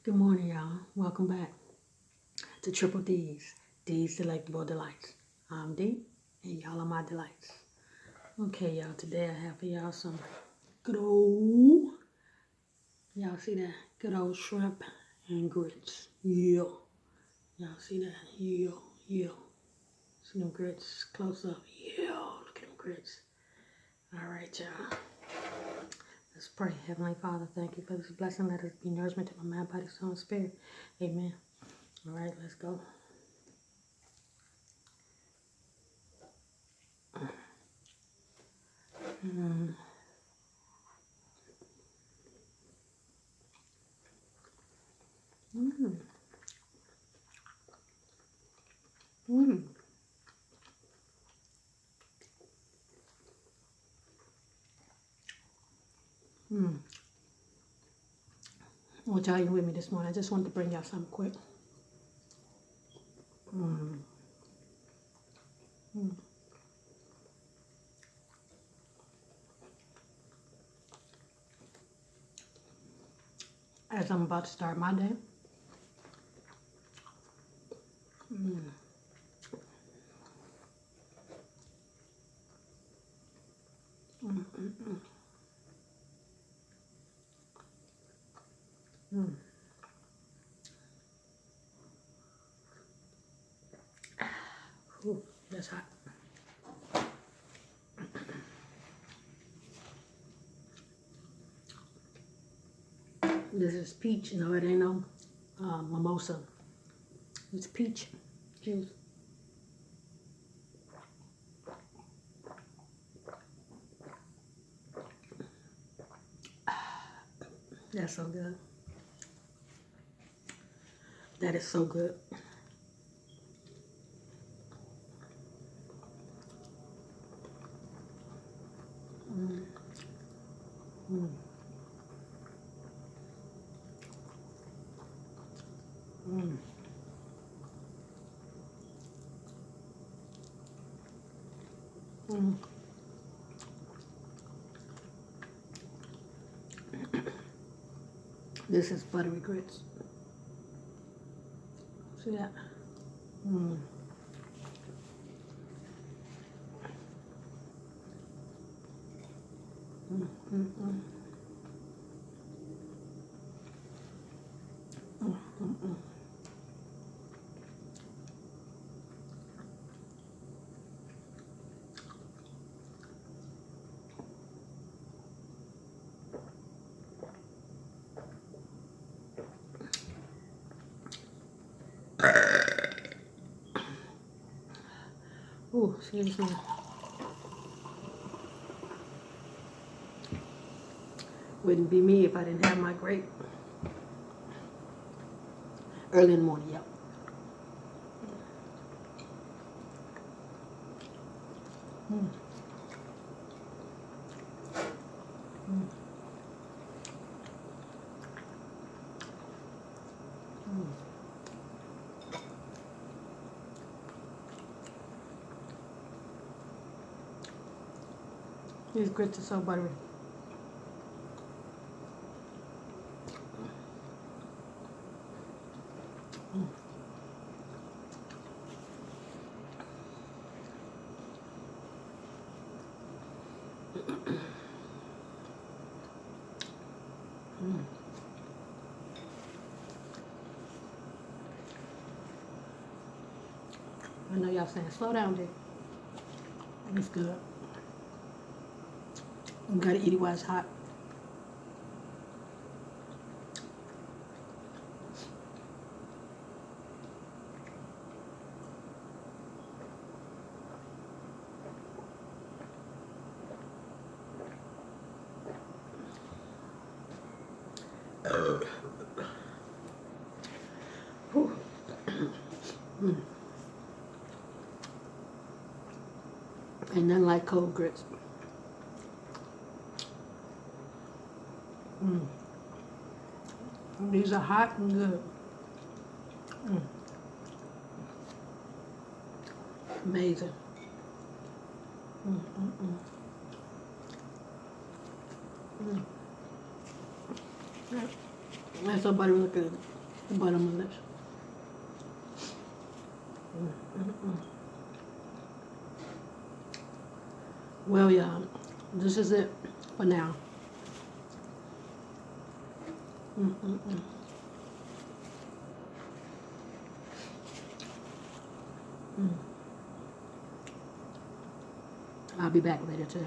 Good morning, y'all. Welcome back to Triple D's, D's Delectable Delights. I'm D, and y'all are my delights. Okay, y'all, today I have for y'all some good old, y'all see that? Good old shrimp and grits. Yeah. Y'all see that? Yeah, yeah. See them grits close up? Yeah, look at them grits. All right, y'all. Let's pray. Heavenly Father, thank you for this blessing. Let us be nourishment to my mind, body, soul, and spirit. Amen. All right, let's go. Mm. Mm. Mm. Mm. I want y'all eating with me this morning. I just wanted to bring y'all something quick. Mm. Mm. As I'm about to start my day. Mm. Mm. Mm. Mm. Ooh, that's hot. This is peach. No, it ain't no mimosa. It's peach juice. That's so good. That is so good. Mm. Mm. Mm. Mm. This is buttery grits. See that? Mm. Mm. Mm. Mm. Mm. Mm. Mm. Ooh, excuse me. Wouldn't be me if I didn't have my grape. Early in the morning, yep. Mm. Mm. Mm. These grits are so buttery. Mm. Mm. I know y'all saying, slow down, Dick. It's good. You gotta eat it while it's hot. Whew. Mm. Ain't nothing like cold grits. Mm. These are hot and good. Mm. Amazing. Mm. Mm. Mm. Mm. That's so buttery. Look at it. the butter on my lips. Well, y'all, this is it for now. I'll be back later today.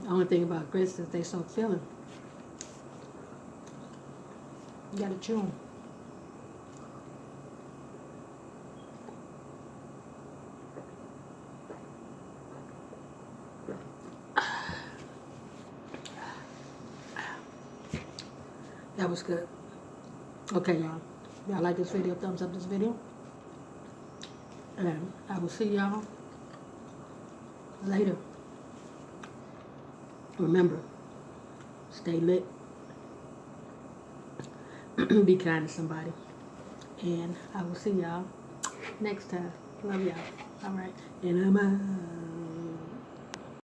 Only thing about grits is they so filling. You gotta chew them. That was good. Okay, y'all. Y'all like this video? Thumbs up this video. And I will see y'all later. Remember, stay lit. Be kind to somebody. And I will see y'all next time. Love y'all. All right. And I'm out.